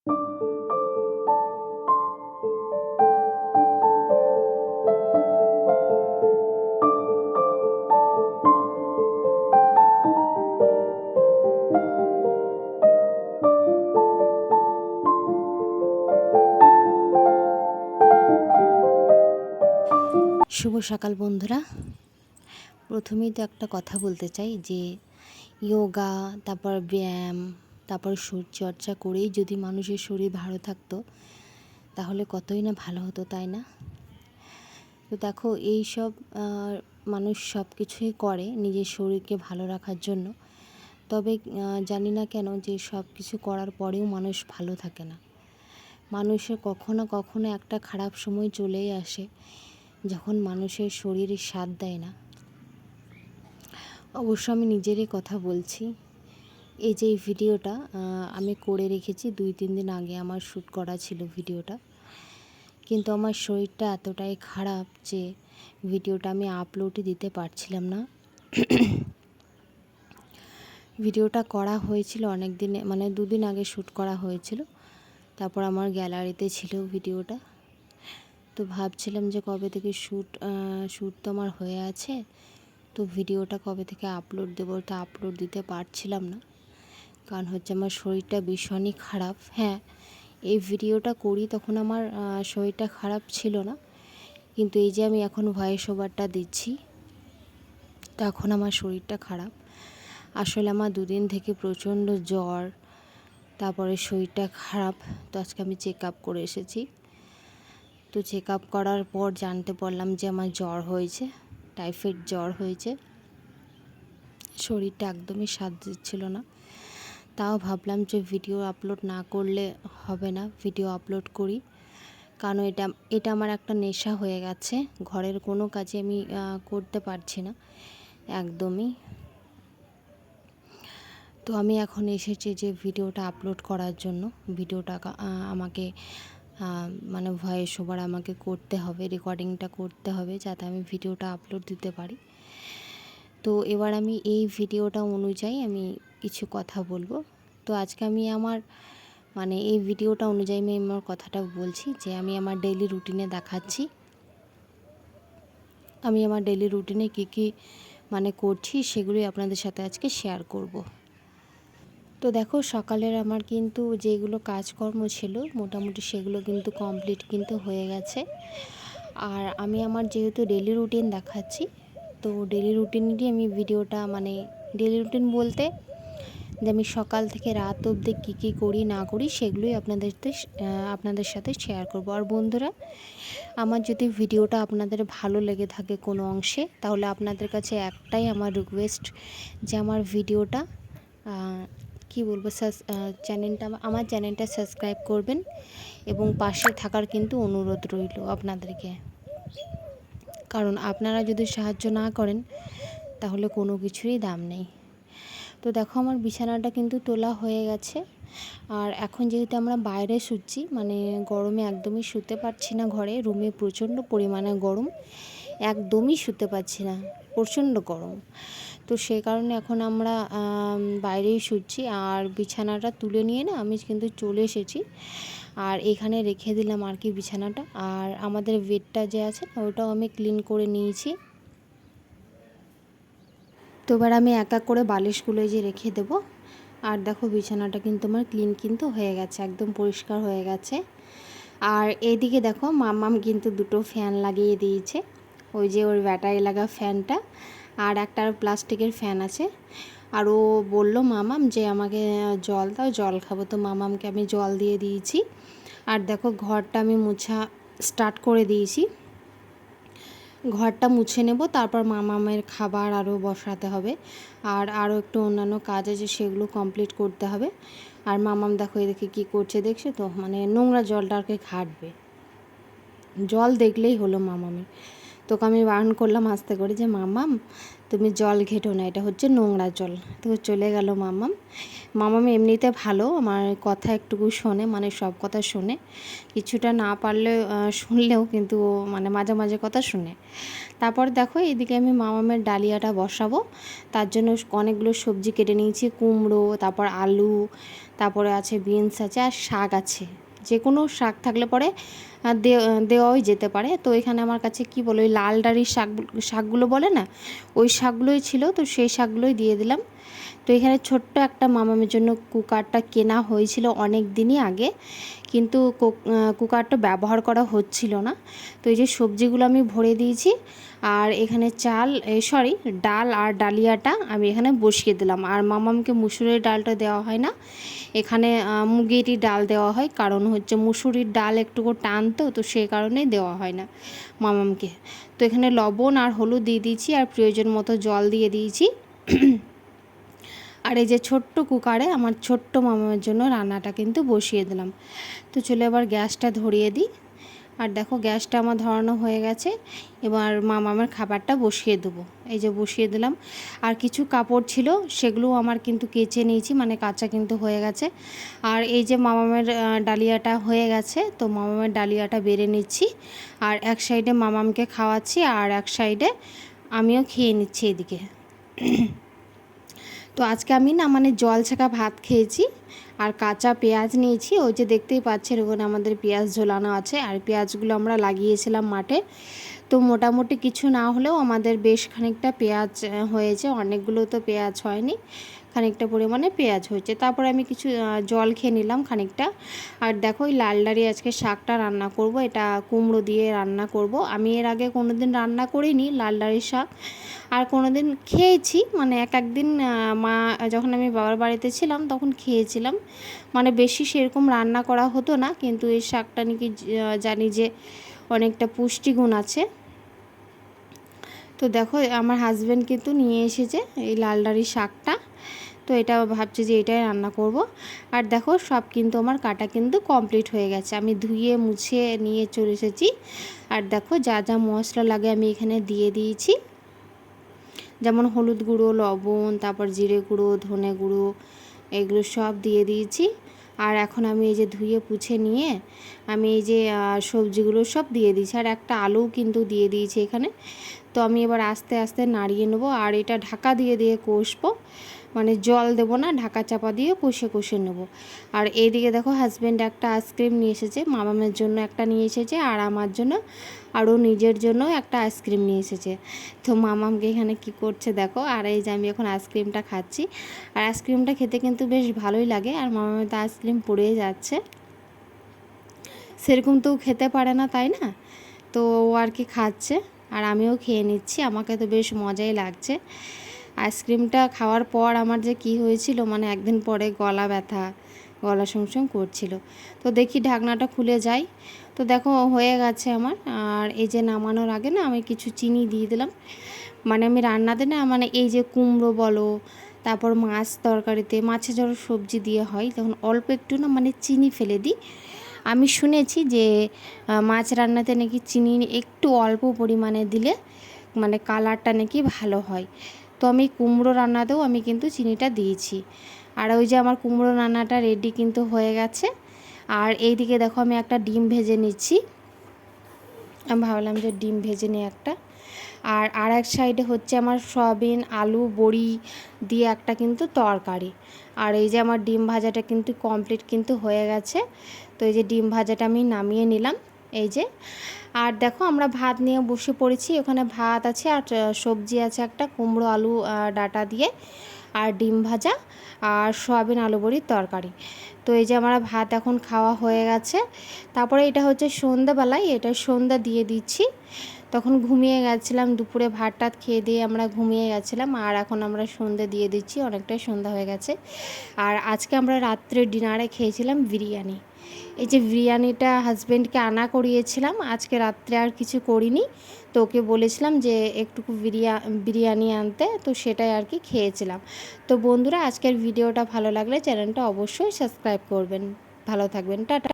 শুভ সকাল বন্ধুরা। প্রথমেই তো একটা কথা বলতে চাই যে যোগা, তারপর ব্যায়াম, তারপর শরীরচর্চা করেই যদি মানুষের শরীর ভালো থাকতো তাহলে কতই না ভালো হতো, তাই না? তো দেখো, এই সব মানুষ সব কিছুই করে নিজের শরীরকে ভালো রাখার জন্য। তবে জানি না কেন যে সব কিছু করার পরেও মানুষ ভালো থাকে না। মানুষের কখনো কখনো একটা খারাপ সময় চলেই আসে যখন মানুষের শরীরে সাথ দেয় না। অবশ্য আমি নিজেরই কথা বলছি। এই যে এই ভিডিওটা আমি করে রেখেছি 2-3 দিন আগে আমার শ্যুট করা ছিল ভিডিওটা, কিন্তু আমার শরীরটা এতটাই খারাপ যে ভিডিওটা আমি আপলোডই দিতে পারছিলাম না। ভিডিওটা করা হয়েছিল অনেক দিনে, মানে 2 দিন আগে শ্যুট করা হয়েছিল। তারপর আমার গ্যালারিতে ছিল ভিডিওটা। তো ভাবছিলাম যে কবে থেকে শ্যুট তো আমার হয়ে আছে, তো ভিডিওটা কবে থেকে আপলোড দেবো, তো আপলোড দিতে পারছিলাম না, কারণ হচ্ছে আমার শরীরটা ভীষণই খারাপ। হ্যাঁ, এই ভিডিওটা করি তখন আমার শরীরটা খারাপ ছিল না, কিন্তু এই যে আমি এখন ভয়েস ওভারটা দিচ্ছি তখন আমার শরীরটা খারাপ। আসলে আমার 2 দিন থেকে প্রচণ্ড জ্বর, তারপরে শরীরটা খারাপ। তো আজকে আমি চেক আপ করে এসেছি। তো চেক আপ করার পর জানতে পারলাম যে আমার জ্বর হয়েছে, টাইফয়েড জ্বর হয়েছে। শরীরটা একদমই সাথ দিচ্ছিল না। তাও ভাবলাম যে ভিডিও আপলোড না করলে হবে না, ভিডিও আপলোড করি, কারণ এটা আমার একটা নেশা হয়ে গেছে। ঘরের কোনো কাজে আমি করতে পারছি না একদমই। তো আমি এখন এসেছি যে ভিডিওটা আপলোড করার জন্য। ভিডিওটা আমাকে মানে ভয়েস ওভার আমাকে করতে হবে, রেকর্ডিংটা করতে হবে যাতে আমি ভিডিওটা আপলোড দিতে পারি। তো এবার আমি এই ভিডিওটা অনুযায়ী আমি কিছু কথা বলবো। তো আজকে আমি মানে এই ভিডিওটা অনুযায়ী আমি আমার কথাটা বলছি যে আমি আমার ডেইলি রুটিনে দেখাচ্ছি, আমি আমার ডেইলি রুটিনে কী মানে করছি সেগুলোই আপনাদের সাথে আজকে শেয়ার করব। তো দেখো, সকালের আমার কিন্তু যেগুলো কাজকর্ম ছিল মোটামুটি সেগুলো কিন্তু কমপ্লিট কিন্তু হয়ে গেছে। আর আমি আমার যেহেতু ডেইলি রুটিন দেখাচ্ছি, তো ডেইলি রুটিনেরই আমি ভিডিওটা, মানে ডেইলি রুটিন বলতে যে আমি সকাল থেকে রাত অবধি কী করি না করি সেগুলোই আপনাদের সাথে শেয়ার করব। আর বন্ধুরা, আমার যদি ভিডিওটা আপনাদের ভালো লেগে থাকে কোনো অংশে, তাহলে আপনাদের কাছে একটাই আমার রিকোয়েস্ট যে আমার ভিডিওটা কি বলবো, আমার চ্যানেলটা সাবস্ক্রাইব করবেন এবং পাশে থাকার কিন্তু অনুরোধ রইল আপনাদেরকে, কারণ আপনারা যদি সাহায্য না করেন তাহলে কোনো কিছুরই দাম নেই। তো দেখো, আমার বিছানাটা কিন্তু তোলা হয়ে গেছে। আর এখন যেহেতু আমরা বাইরে শুচ্ছি, মানে গরমে একদমই শুতে পারছি না, ঘরে রুমে প্রচণ্ড পরিমাণে গরম, একদমই শুতে পারছি না, প্রচণ্ড গরম। তো সেই কারণে এখন আমরা বাইরেই শুচ্ছি। আর বিছানাটা তুলে নিয়ে না আমি কিন্তু চলে এসেছি, আর এখানে রেখে দিলাম আর কি বিছানাটা। আর আমাদের বেডটা যে আছে ওটাও আমি ক্লিন করে নিয়েছি। তো এবার আমি এক এক করে বালিশগুলো যে রেখে দেবো। আর দেখো, বিছানাটা কিন্তু আমার ক্লিন কিন্তু হয়ে গেছে, একদম পরিষ্কার হয়ে গেছে। আর এইদিকে দেখো, মাম্মাম কিন্তু 2টো ফ্যান লাগিয়ে দিয়েছে, ওই যে ওর ব্যাটারি লাগা ফ্যানটা আর একটা প্লাস্টিকের ফ্যান আছে। আর ও বললো মামাম যে আমাকে জল দাও, জল খাবো। তো মামামকে আমি জল দিয়ে দিয়েছি। আর দেখো, ঘরটা আমি মোছা স্টার্ট করে দিয়েছি। ঘরটা মুছে নেব, তারপর মামামের খাবার আরও বসাতে হবে, আর আরও একটু অন্যান্য কাজ আছে সেগুলো কমপ্লিট করতে হবে। আর মামাম দেখো এদিকে কী করছে দেখছে তো, মানে নোংরা জলটা আর কি ঘাটবে, জল দেখলেই হলো মামামের। তো তোকে আমি বারণ করলাম আস্তে করে যে মাম্মাম তুমি জল ঘেটো না, এটা হচ্ছে নোংরা জল। তো চলে গেল মাম্মাম। মাম্মাম এমনিতে ভালো, আমার কথা একটুকু শোনে, মানে সব কথা শোনে, কিছুটা না পারলে শুনলেও কিন্তু মানে মাঝে মাঝে কথা শুনে। তারপর দেখো এদিকে আমি মামামের ডালিয়াটা বসাবো, তার জন্য অনেকগুলো সবজি কেটে নিয়েছি, কুমড়ো, তারপর আলু, তারপরে আছে বিনস আছে, আর শাক আছে। যে কোনো শাক থাকলে পরে দেওয়াই যেতে পারে। তো এখানে আমার কাছে কি বলো, ওই লাল ডাঁড়ির শাকগুলো বলে না, ওই শাকগুলোই ছিল, তো সেই শাকগুলোই দিয়ে দিলাম। তো এখানে ছোট্ট একটা মামামের জন্য কুকারটা কেনা হয়েছিল অনেক দিনই আগে, কিন্তু কুকারটা ব্যবহার করা হচ্ছিল না। তো এই যে সবজিগুলো আমি ভরে দিয়েছি, আর এখানে ডাল আর ডালিয়াটা আমি এখানে বসিয়ে দিলাম। আর মামামকে মুসুরির ডালটা দেওয়া হয় না, এখানে মুগেরই ডাল দেওয়া হয়, কারণ হচ্ছে মুসুরির ডাল একটুকু টানতো, তো সেই কারণেই দেওয়া হয় না মামামকে। তো এখানে লবণ আর হলুদ দিয়ে দিয়েছি, আর প্রয়োজন মতো জল দিয়ে দিয়েছি। আর এই যে ছোট্ট কুকারে আমার ছোট্ট মামামের জন্য রান্নাটা কিন্তু বসিয়ে দিলাম। তো চলে এবার গ্যাসটা ধরিয়ে দিই। আর দেখো গ্যাসটা আমার ধরানো হয়ে গেছে, এবার মামামের খাবারটা বসিয়ে দেবো। এই যে বসিয়ে দিলাম। আর কিছু কাপড় ছিল, সেগুলো আমার কিন্তু কেচে নিয়েছি, মানে কাঁচা কিন্তু হয়ে গেছে। আর এই যে মামামের ডালিয়াটা হয়ে গেছে, তো মামামের ডালিয়াটা বেড়ে নিচ্ছি, আর এক সাইডে মামামকে খাওয়াচ্ছি, আর এক সাইডে আমিও খেয়ে নিচ্ছি এদিকে। তো আজকে আমি না মানে জল ছাকা ভাত খেয়েছি, আর কাঁচা পেঁয়াজ নিয়েছি, ওই যে দেখতেই পাচ্ছেন ওখানে আমাদের পেঁয়াজ ঝোলানো আছে, আর পেঁয়াজগুলো আমরা লাগিয়েছিলাম মাঠে। তো মোটামুটি কিছু না হলেও আমাদের বেশ খানিকটা পেঁয়াজ হয়েছে, অনেকগুলো তো পেঁয়াজ হয়নি, খানিকটা পরিমাণে পেঁয়াজ হয়েছে। তারপরে আমি কিছু জল খেয়ে নিলাম খানিকটা। আর দেখো এই লাল ডাঁড়ি আজকে শাকটা রান্না করব, এটা কুমড়ো দিয়ে রান্না করব। আমি এর আগে কোনো দিন রান্না করিনি লাল ডাঁড়ির শাক, আর কোনো দিন খেয়েছি, মানে একদিন মা যখন আমি বাবার বাড়িতে ছিলাম তখন খেয়েছিলাম, মানে বেশি সেরকম রান্না করা হতো না, কিন্তু এই শাকটা নাকি জানি যে অনেকটা পুষ্টিগুণ আছে। তো দেখো আমার হাজব্যান্ড কিন্তু নিয়ে এসেছে এই লাল ডাঁড়ির শাকটা, তো এটা ভাবছি যে এটাই রান্না করব। আর দেখো সব কিন্তু আমার কাটা কিন্তু কমপ্লিট হয়ে গেছে, আমি ধুয়ে মুছে নিয়ে চলে এসেছি। আর দেখো যা যা মশলা লাগে আমি এখানে দিয়ে দিয়েছি, যেমন হলুদ গুঁড়ো, লবণ, তারপর জিরে গুঁড়ো, ধনে গুঁড়ো, এগুলো সব দিয়ে দিয়েছি। আর এখন আমি এই যে ধুয়ে পুছে নিয়ে আমি এই যে সবজিগুলো সব দিয়ে দিয়েছি, আর একটা আলু কিন্তু দিয়ে দিয়েছি এখানে। তো আমি এবার আস্তে আস্তে নাড়িয়ে নেবো, আর এটা ঢাকা দিয়ে দিয়ে কষবো, মানে জল দেবো না, ঢাকা চাপা দিয়ে কষে কষে নেবো। আর এইদিকে দেখো হাজব্যান্ড একটা আইসক্রিম নিয়ে এসেছে, মামামের জন্য একটা নিয়ে এসেছে, আর আমার জন্য আরও নিজের জন্য একটা আইসক্রিম নিয়ে এসেছে। তো মামামকে এখানে কি করছে দেখো, আর এই যে আমি এখন আইসক্রিমটা খাচ্ছি, আর আইসক্রিমটা খেতে কিন্তু বেশ ভালোই লাগে। আর মামামের তো আইসক্রিম পড়েই যাচ্ছে, সেরকম তো খেতে পারে না, তাই না? তো ও আর কি খাচ্ছে, আর আমিও খেয়ে নিচ্ছি, আমাকে তো বেশ মজাই লাগছে। আইসক্রিমটা খাওয়ার পর আমার যে কি হয়েছিল, মানে একদিন পরে গলা ব্যথা, গলা সমসম করছিল। তো দেখি ঢাকনাটা খুলে যাই। তো দেখো হয়ে গেছে আমার। আর এই যে নামানোর আগে না আমি কিছু চিনি দিয়ে দিলাম, মানে আমি রান্নাতে না মানে এই যে কুমড়ো বলো, তারপর মাছ তরকারিতে, মাছে যখন সবজি দিয়ে হয় তখন অল্প একটু না মানে চিনি ফেলে দিই। আমি শুনেছি যে মাছ রান্নাতে নাকি চিনি একটু অল্প পরিমাণে দিলে মানে কালারটা নাকি ভালো হয়। তো আমি কুমড়ো রান্নাতেও আমি কিন্তু চিনিটা দিয়েছি। আর ওই যে আমার কুমড়ো রান্নাটা রেডি কিন্তু হয়ে গেছে। আর এইদিকে দেখো আমি একটা ডিম ভেজে নিচ্ছি, আমি ভাবলাম যে ডিম ভেজে নিই একটা। আর এক সাইডে হচ্ছে আমার সয়াবিন, আলু, বড়ি দিয়ে একটা কিন্তু তরকারি। আর এই যে আমার ডিম ভাজাটা কিন্তু কমপ্লিট কিন্তু হয়ে গেছে। তো এই যে ডিম ভাজাটা আমি নামিয়ে নিলাম এই যে। আর দেখো আমরা ভাত নিয়ে বসে পড়েছি, ওখানে ভাত আছে, আর সবজি আছে একটা কুমড়ো আলু ডাঁটা দিয়ে, আর ডিম ভাজা, আর সয়াবিন আলু বড়ির তরকারি। তো এই যে আমার ভাত এখন খাওয়া হয়ে গেছে। তারপরে এটা হচ্ছে সন্ধ্যাবেলায়, এটা সন্ধ্যা দিয়ে দিচ্ছি, তখন ঘুমিয়ে গেছিলাম, দুপুরে ভাত টাত খেয়ে দিয়ে আমরা ঘুমিয়ে গেছিলাম, আর এখন আমরা সন্ধ্যা দিয়ে দিচ্ছি, অনেকটাই সন্ধ্যা হয়ে গেছে। আর আজকে আমরা রাত্রে ডিনারে খেয়েছিলাম বিরিয়ানি। এই যে বিরিয়ানিটা হাজব্যান্ডকে আনা করিয়েছিলাম, আজকে রাত্রে আর কিছু করিনি, তো ওকে বলেছিলাম যে একটুকু বিরিয়ানি আনতে, তো সেটাই আর কি খেয়েছিলাম। তো বন্ধুরা আজকের ভিডিওটা ভালো লাগলে চ্যানেলটা অবশ্যই সাবস্ক্রাইব করবেন। ভালো থাকবেন, টাটা।